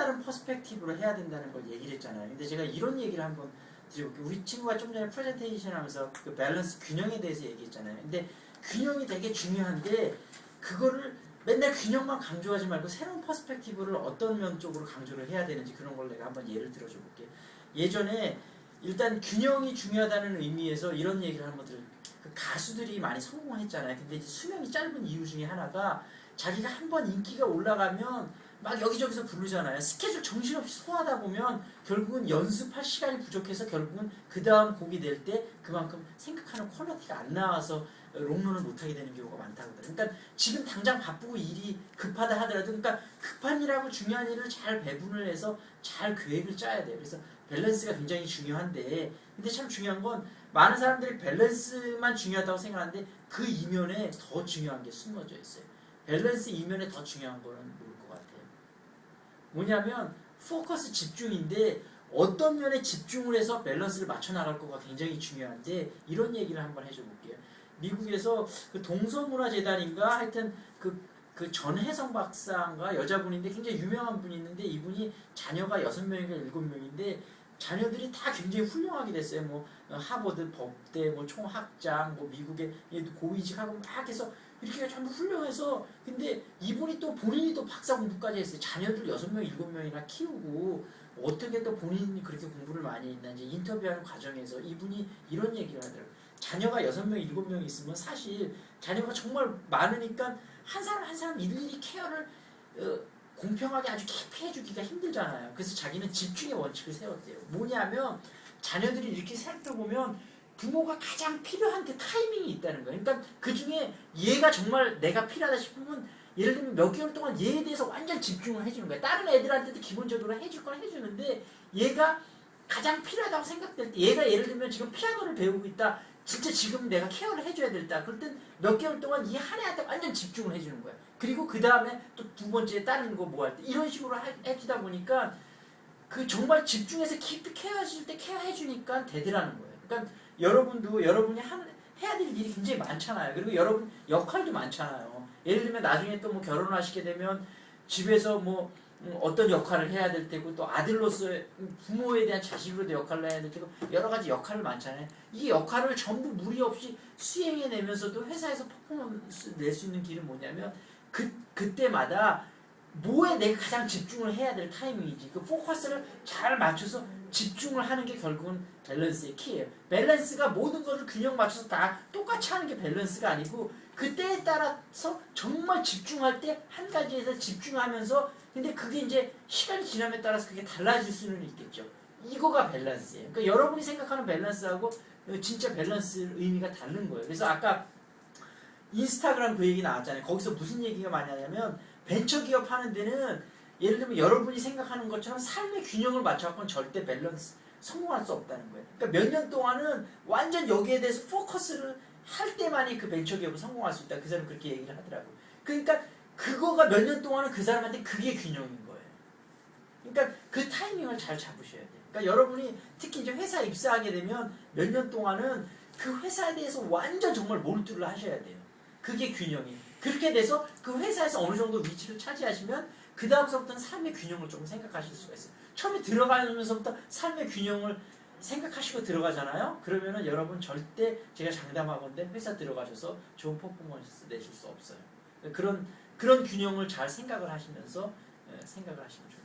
다른 퍼스펙티브로 해야 된다는 걸 얘기를 했잖아요. 근데 제가 이런 얘기를 한번 드려볼게요. 우리 친구가 좀 전에 프레젠테이션 하면서 그 밸런스 균형에 대해서 얘기했잖아요. 근데 균형이 되게 중요한데 그거를 맨날 균형만 강조하지 말고 새로운 퍼스펙티브를 어떤 면 쪽으로 강조를 해야 되는지 그런 걸 내가 한번 예를 들어줘 볼게요. 예전에 일단 균형이 중요하다는 의미에서 이런 얘기를 한번 들어요. 그 가수들이 많이 성공했잖아요. 근데 이제 수명이 짧은 이유 중에 하나가 자기가 한번 인기가 올라가면 막 여기저기서 부르잖아요. 스케줄 정신없이 소화하다 보면 결국은 연습할 시간이 부족해서 결국은 그 다음 곡이 낼 때 그만큼 생각하는 퀄리티가 안 나와서 롱런을 못하게 되는 경우가 많다거든요. 그러니까 지금 당장 바쁘고 일이 급하다 하더라도 그러니까 급한 일하고 중요한 일을 잘 배분을 해서 잘 계획을 짜야 돼요. 그래서 밸런스가 굉장히 중요한데 근데 참 중요한 건 많은 사람들이 밸런스만 중요하다고 생각하는데 그 이면에 더 중요한 게 숨어져 있어요. 밸런스 이면에 더 중요한 거는 뭘 것 같아요? 뭐냐면 포커스 집중인데 어떤 면에 집중을 해서 밸런스를 맞춰 나갈 거가 굉장히 중요한데 이런 얘기를 한번 해줘 볼게요. 미국에서 그 동서문화재단인가 하여튼 그 전혜성 박사인가 여자분인데 굉장히 유명한 분이 있는데 이분이 자녀가 6명인가 7명인데 자녀들이 다 굉장히 훌륭하게 됐어요. 뭐 하버드 법대 뭐 총학장 뭐 미국의 고위직하고 막 해서 이렇게 전부 훌륭해서 근데 이분이 또 본인이 또 박사 공부까지 했어요. 자녀들 6명 7명이나 키우고 어떻게 또 본인이 그렇게 공부를 많이 했나 이제 인터뷰하는 과정에서 이분이 이런 얘기를 하더라고요. 자녀가 6명 7명 있으면 사실 자녀가 정말 많으니까 한 사람 한 사람 일일이 케어를 공평하게 아주 깊이 해주기가 힘들잖아요. 그래서 자기는 집중의 원칙을 세웠대요. 뭐냐면 자녀들이 이렇게 살펴보면 부모가 가장 필요한 그 타이밍이 있다는 거예요. 그러니까 그 중에 얘가 정말 내가 필요하다 싶으면 예를 들면 몇 개월 동안 얘에 대해서 완전 집중을 해주는 거예요. 다른 애들한테도 기본적으로 해줄 건 해주는데 얘가 가장 필요하다고 생각될 때 얘가 예를 들면 지금 피아노를 배우고 있다. 진짜 지금 내가 케어를 해줘야 될다. 그럴 땐 몇 개월 동안 이 한 애한테 완전 집중을 해주는 거야. 그리고 그 다음에 또 두 번째 다른 거 뭐 할 때 이런 식으로 해주다 보니까 그 정말 집중해서 깊이 케어해줄 때 케어해주니까 되더라는 거예요. 그러니까 여러분도 여러분이 해야 될 일이 굉장히 많잖아요. 그리고 여러분 역할도 많잖아요. 예를 들면 나중에 또 뭐 결혼하시게 되면 집에서 뭐 어떤 역할을 해야 될 테고 또 아들로서 부모에 대한 자식으로도 역할을 해야 될 테고 여러 가지 역할을 많잖아요. 이 역할을 전부 무리 없이 수행해내면서도 회사에서 퍼포먼스 낼 수 있는 길은 뭐냐면 그때마다 뭐에 내가 가장 집중을 해야 될 타이밍이지. 그 포커스를 잘 맞춰서 집중을 하는 게 결국은 밸런스의 키예요. 밸런스가 모든 것을 균형 맞춰서 다 똑같이 하는 게 밸런스가 아니고 그때에 따라서 정말 집중할 때 한 가지에서 집중하면서 근데 그게 이제 시간이 지남에 따라서 그게 달라질 수는 있겠죠. 이거가 밸런스예요. 그러니까 여러분이 생각하는 밸런스하고 진짜 밸런스 의미가 다른 거예요. 그래서 아까 인스타그램 그 얘기 나왔잖아요. 거기서 무슨 얘기가 많이 하냐면 벤처기업 하는 데는 예를 들면 여러분이 생각하는 것처럼 삶의 균형을 맞춰갖고는 절대 밸런스 성공할 수 없다는 거예요. 그러니까 몇 년 동안은 완전 여기에 대해서 포커스를 할 때만이 그 벤처기업을 성공할 수 있다. 그 사람은 그렇게 얘기를 하더라고요. 그러니까 그거가 몇 년 동안은 그 사람한테 그게 균형인 거예요. 그러니까 그 타이밍을 잘 잡으셔야 돼요. 그러니까 여러분이 특히 이제 회사 입사하게 되면 몇 년 동안은 그 회사에 대해서 완전 정말 몰두를 하셔야 돼요. 그게 균형이에요. 그렇게 돼서 그 회사에서 어느 정도 위치를 차지하시면 그 다음서부터는 삶의 균형을 조금 생각하실 수가 있어요. 처음에 들어가면서부터 삶의 균형을 생각하시고 들어가잖아요. 그러면은 여러분 절대 제가 장담하건대 회사 들어가셔서 좋은 퍼포먼스 내실 수 없어요. 그런 균형을 잘 생각을 하시면서 생각을 하시면 좋겠습니다.